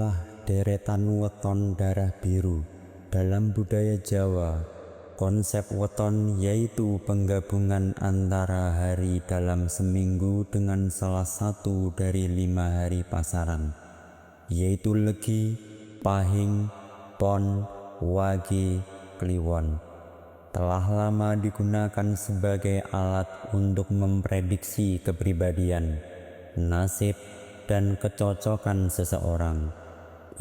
Inilah deretan weton darah biru. Dalam budaya Jawa, konsep weton yaitu penggabungan antara hari dalam seminggu dengan salah satu dari 5 hari pasaran, yaitu Legi, Pahing, Pon, Wage, Kliwon. Telah lama digunakan sebagai alat untuk memprediksi kepribadian, nasib, dan kecocokan seseorang.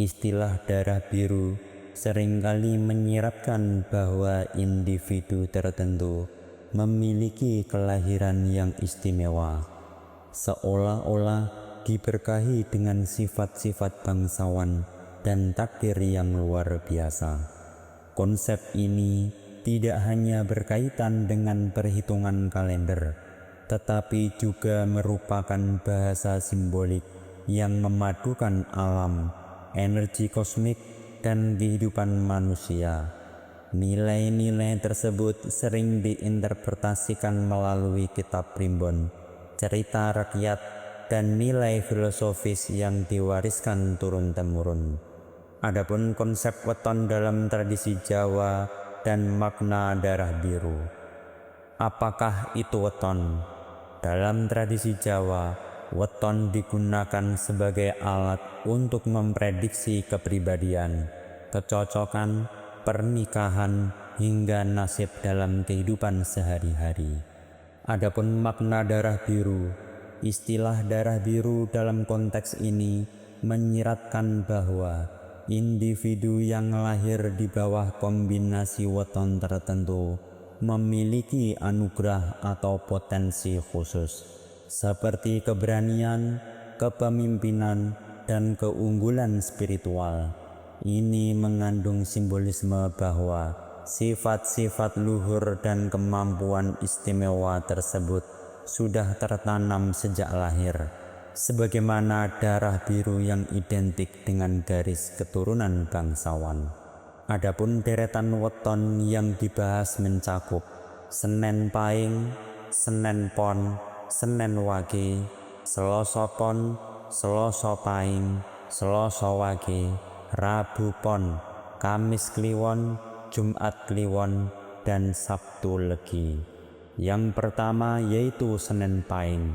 Istilah darah biru seringkali menyiratkan bahwa individu tertentu memiliki kelahiran yang istimewa, seolah-olah diberkahi dengan sifat-sifat bangsawan dan takdir yang luar biasa. Konsep ini tidak hanya berkaitan dengan perhitungan kalender, tetapi juga merupakan bahasa simbolik yang memadukan alam, energi kosmik, dan kehidupan manusia. Nilai-nilai tersebut sering diinterpretasikan melalui kitab primbon, cerita rakyat, dan nilai filosofis yang diwariskan turun-temurun. Adapun konsep weton dalam tradisi Jawa dan makna darah biru. Apakah itu weton? Dalam tradisi Jawa, weton digunakan sebagai alat untuk memprediksi kepribadian, kecocokan, pernikahan, hingga nasib dalam kehidupan sehari-hari. Adapun makna darah biru, istilah darah biru dalam konteks ini menyiratkan bahwa individu yang lahir di bawah kombinasi weton tertentu memiliki anugerah atau potensi khusus, seperti keberanian, kepemimpinan, dan keunggulan spiritual. Ini mengandung simbolisme bahwa sifat-sifat luhur dan kemampuan istimewa tersebut sudah tertanam sejak lahir, sebagaimana darah biru yang identik dengan garis keturunan bangsawan. Adapun deretan weton yang dibahas mencakup Senen Pahing, Senen Pon, Senen Wage, Selasa Pon, Selasa Pahing, Selasa Wage, Rabu Pon, Kamis Kliwon, Jumat Kliwon, dan Sabtu Legi. Yang pertama yaitu Senen Pahing.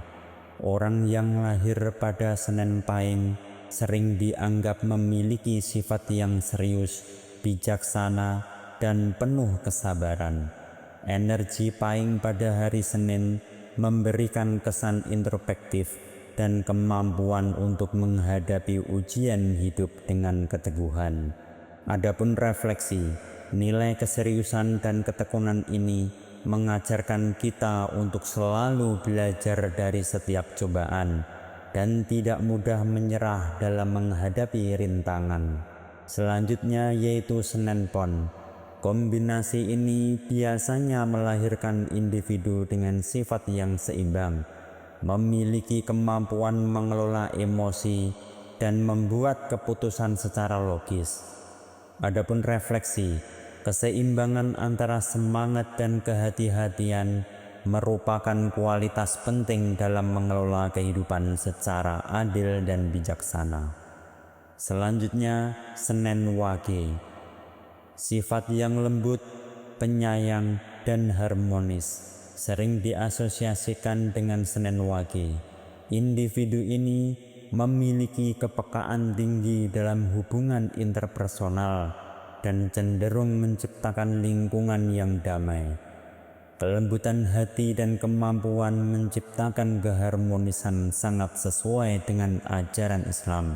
Orang yang lahir pada Senen Pahing sering dianggap memiliki sifat yang serius, bijaksana, dan penuh kesabaran. Energi Pahing pada hari Senin memberikan kesan introspektif dan kemampuan untuk menghadapi ujian hidup dengan keteguhan. Adapun refleksi, nilai keseriusan dan ketekunan ini mengajarkan kita untuk selalu belajar dari setiap cobaan dan tidak mudah menyerah dalam menghadapi rintangan. Selanjutnya yaitu Senen Pon. Kombinasi ini biasanya melahirkan individu dengan sifat yang seimbang, memiliki kemampuan mengelola emosi, dan membuat keputusan secara logis. Adapun refleksi, keseimbangan antara semangat dan kehati-hatian merupakan kualitas penting dalam mengelola kehidupan secara adil dan bijaksana. Selanjutnya, Senen Wage. Sifat yang lembut, penyayang, dan harmonis sering diasosiasikan dengan Senen Wage. Individu ini memiliki kepekaan tinggi dalam hubungan interpersonal dan cenderung menciptakan lingkungan yang damai. Kelembutan hati dan kemampuan menciptakan keharmonisan sangat sesuai dengan ajaran Islam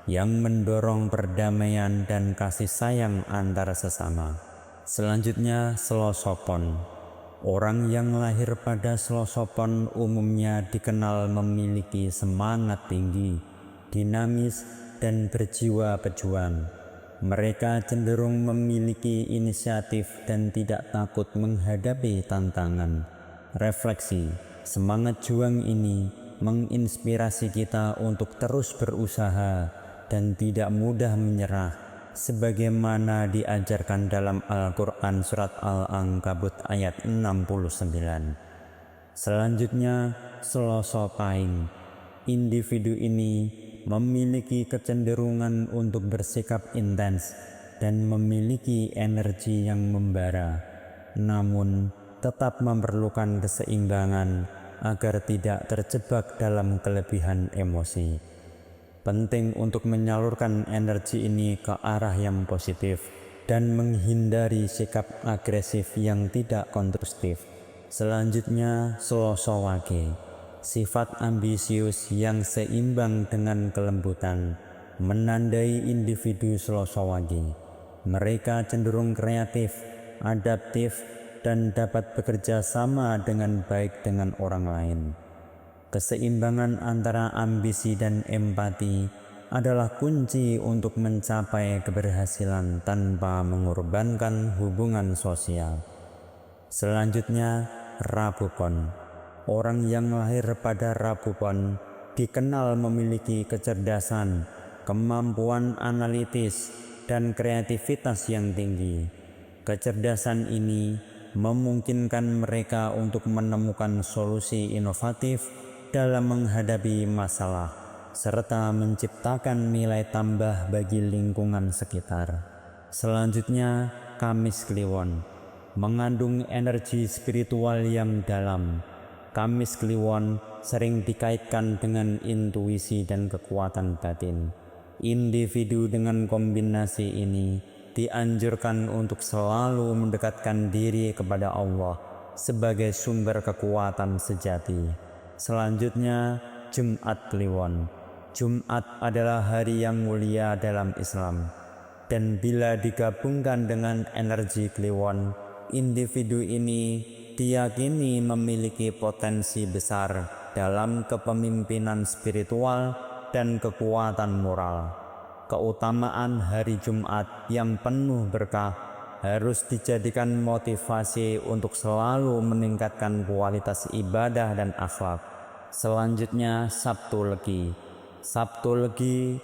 yang mendorong perdamaian dan kasih sayang antar sesama. Selanjutnya, Selasa Pon. Orang yang lahir pada Selasa Pon umumnya dikenal memiliki semangat tinggi, dinamis, dan berjiwa pejuang. Mereka cenderung memiliki inisiatif dan tidak takut menghadapi tantangan. Refleksi, semangat juang ini menginspirasi kita untuk terus berusaha dan tidak mudah menyerah, sebagaimana diajarkan dalam Al-Quran Surat Al-Ankabut ayat 69. Selanjutnya, Selasa Pahing. Individu ini memiliki kecenderungan untuk bersikap intens dan memiliki energi yang membara, namun tetap memerlukan keseimbangan agar tidak terjebak dalam kelebihan emosi. Penting untuk menyalurkan energi ini ke arah yang positif dan menghindari sikap agresif yang tidak konstruktif. Selanjutnya, Slosowage, sifat ambisius yang seimbang dengan kelembutan, menandai individu Slosowage. Mereka cenderung kreatif, adaptif, dan dapat bekerja sama dengan baik dengan orang lain. Keseimbangan antara ambisi dan empati adalah kunci untuk mencapai keberhasilan tanpa mengorbankan hubungan sosial. Selanjutnya, Rabupon. Orang yang lahir pada Rabupon dikenal memiliki kecerdasan, kemampuan analitis, dan kreativitas yang tinggi. Kecerdasan ini memungkinkan mereka untuk menemukan solusi inovatif dalam menghadapi masalah, serta menciptakan nilai tambah bagi lingkungan sekitar. Selanjutnya, Kamis Kliwon, mengandung energi spiritual yang dalam. Kamis Kliwon sering dikaitkan dengan intuisi dan kekuatan batin. Individu dengan kombinasi ini dianjurkan untuk selalu mendekatkan diri kepada Allah sebagai sumber kekuatan sejati. Selanjutnya, Jumat Kliwon. Jumat adalah hari yang mulia dalam Islam, dan bila digabungkan dengan energi Kliwon, individu ini diyakini memiliki potensi besar dalam kepemimpinan spiritual dan kekuatan moral. Keutamaan hari Jumat yang penuh berkah harus dijadikan motivasi untuk selalu meningkatkan kualitas ibadah dan akhlak. Selanjutnya, Sabtu Legi. Sabtu Legi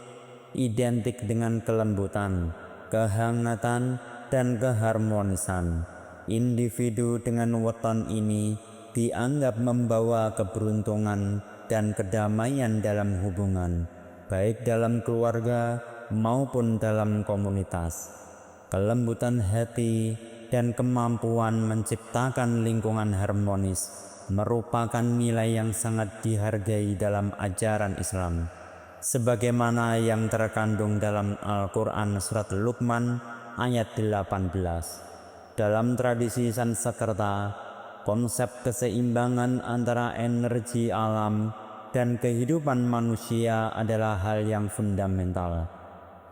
identik dengan kelembutan, kehangatan, dan keharmonisan. Individu dengan weton ini dianggap membawa keberuntungan dan kedamaian dalam hubungan, baik dalam keluarga maupun dalam komunitas. Kelembutan hati dan kemampuan menciptakan lingkungan harmonis merupakan nilai yang sangat dihargai dalam ajaran Islam, sebagaimana yang terkandung dalam Al-Quran Surat Luqman ayat 18. Dalam tradisi Sanskerta, konsep keseimbangan antara energi alam dan kehidupan manusia adalah hal yang fundamental.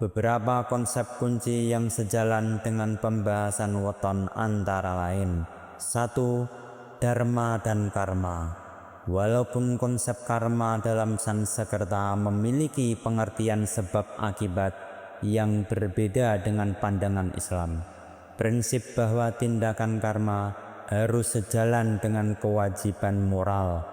Beberapa konsep kunci yang sejalan dengan pembahasan weton antara lain: 1. Dharma dan karma. Walaupun konsep karma dalam Sanskerta memiliki pengertian sebab akibat yang berbeda dengan pandangan Islam, prinsip bahwa tindakan karma harus sejalan dengan kewajiban moral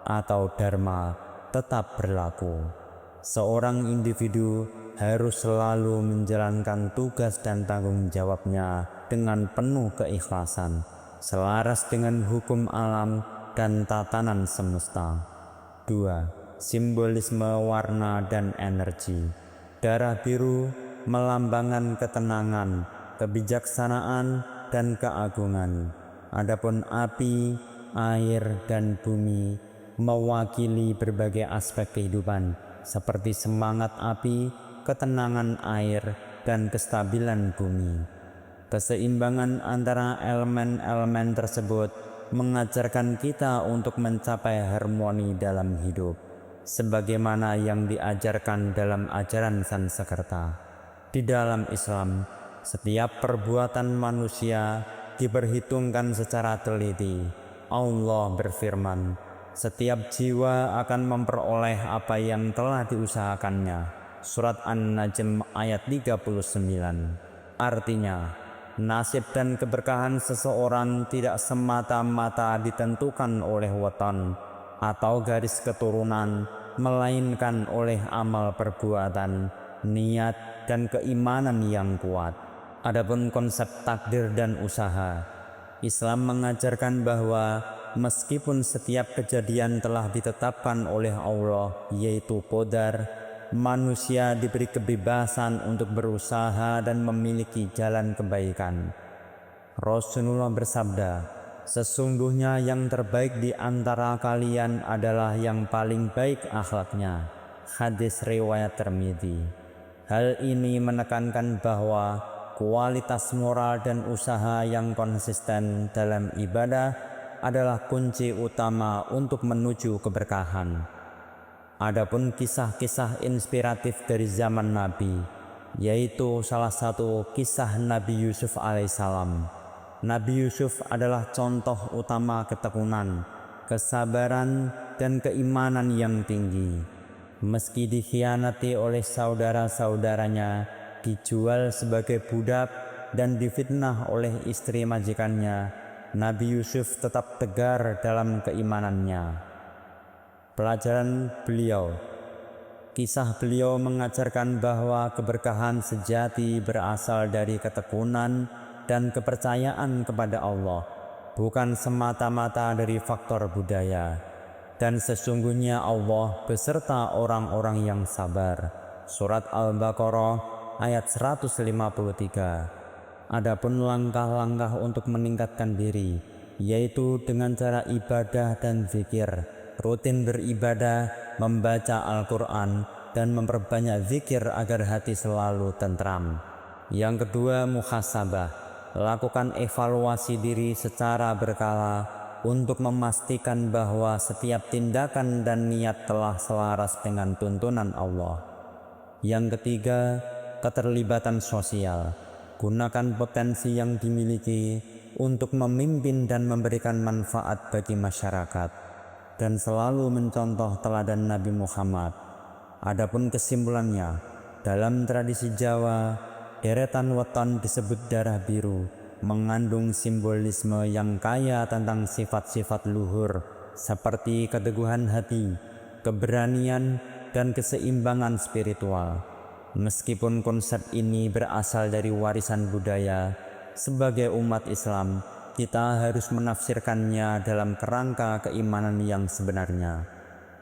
atau dharma tetap berlaku. Seorang individu harus selalu menjalankan tugas dan tanggung jawabnya dengan penuh keikhlasan, selaras dengan hukum alam dan tatanan semesta. 2. Simbolisme warna dan energi. Darah biru melambangkan ketenangan, kebijaksanaan, dan keagungan. Adapun api, air, dan bumi mewakili berbagai aspek kehidupan seperti semangat api, ketenangan air, dan kestabilan bumi. Keseimbangan antara elemen-elemen tersebut mengajarkan kita untuk mencapai harmoni dalam hidup, sebagaimana yang diajarkan dalam ajaran Sanskerta. Di dalam Islam, setiap perbuatan manusia diperhitungkan secara teliti. Allah berfirman, "Setiap jiwa akan memperoleh apa yang telah diusahakannya." Surat An-Najm ayat 39. Artinya, nasib dan keberkahan seseorang tidak semata-mata ditentukan oleh weton atau garis keturunan, melainkan oleh amal perbuatan, niat, dan keimanan yang kuat. Adapun konsep takdir dan usaha, Islam mengajarkan bahwa meskipun setiap kejadian telah ditetapkan oleh Allah, yaitu qadar, manusia diberi kebebasan untuk berusaha dan memiliki jalan kebaikan. Rasulullah bersabda, "Sesungguhnya yang terbaik di antara kalian adalah yang paling baik akhlaknya." Hadis riwayat Tirmidzi. Hal ini menekankan bahwa kualitas moral dan usaha yang konsisten dalam ibadah adalah kunci utama untuk menuju keberkahan. Adapun kisah-kisah inspiratif dari zaman Nabi, yaitu salah satu kisah Nabi Yusuf alaihissalam. Nabi Yusuf adalah contoh utama ketekunan, kesabaran, dan keimanan yang tinggi. Meski dikhianati oleh saudara-saudaranya, dijual sebagai budak, dan difitnah oleh istri majikannya, Nabi Yusuf tetap tegar dalam keimanannya. Pelajaran beliau. Kisah beliau mengajarkan bahwa keberkahan sejati berasal dari ketekunan dan kepercayaan kepada Allah, bukan semata-mata dari faktor budaya. Dan sesungguhnya Allah beserta orang-orang yang sabar. Surat Al-Baqarah ayat 153. Adapun langkah-langkah untuk meningkatkan diri, yaitu dengan cara ibadah dan zikir, rutin beribadah, membaca Al-Quran, dan memperbanyak zikir agar hati selalu tentram. Yang kedua, muhasabah. Lakukan evaluasi diri secara berkala untuk memastikan bahwa setiap tindakan dan niat telah selaras dengan tuntunan Allah. Yang ketiga, keterlibatan sosial. Gunakan potensi yang dimiliki untuk memimpin dan memberikan manfaat bagi masyarakat, dan selalu mencontoh teladan Nabi Muhammad. Adapun kesimpulannya, dalam tradisi Jawa, deretan weton disebut darah biru, mengandung simbolisme yang kaya tentang sifat-sifat luhur seperti keteguhan hati, keberanian, dan keseimbangan spiritual. Meskipun konsep ini berasal dari warisan budaya, sebagai umat Islam, kita harus menafsirkannya dalam kerangka keimanan yang sebenarnya.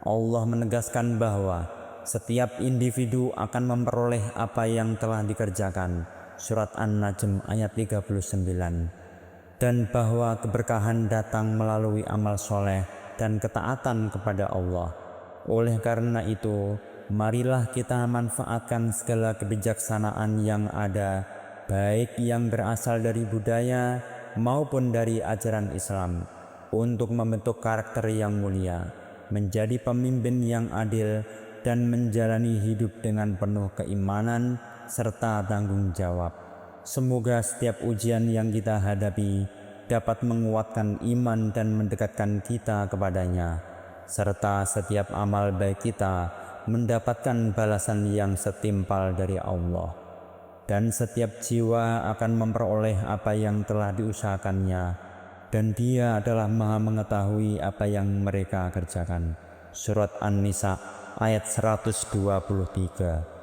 Allah menegaskan bahwa setiap individu akan memperoleh apa yang telah dikerjakan. Surat An-Najm ayat 39. Dan bahwa keberkahan datang melalui amal soleh dan ketaatan kepada Allah. Oleh karena itu, marilah kita manfaatkan segala kebijaksanaan yang ada, baik yang berasal dari budaya maupun dari ajaran Islam, untuk membentuk karakter yang mulia, menjadi pemimpin yang adil, dan menjalani hidup dengan penuh keimanan serta tanggung jawab. Semoga setiap ujian yang kita hadapi dapat menguatkan iman dan mendekatkan kita kepadanya, serta setiap amal baik kita mendapatkan balasan yang setimpal dari Allah, dan setiap jiwa akan memperoleh apa yang telah diusahakannya, dan Dia adalah Maha mengetahui apa yang mereka kerjakan. Surat An-Nisa ayat 123.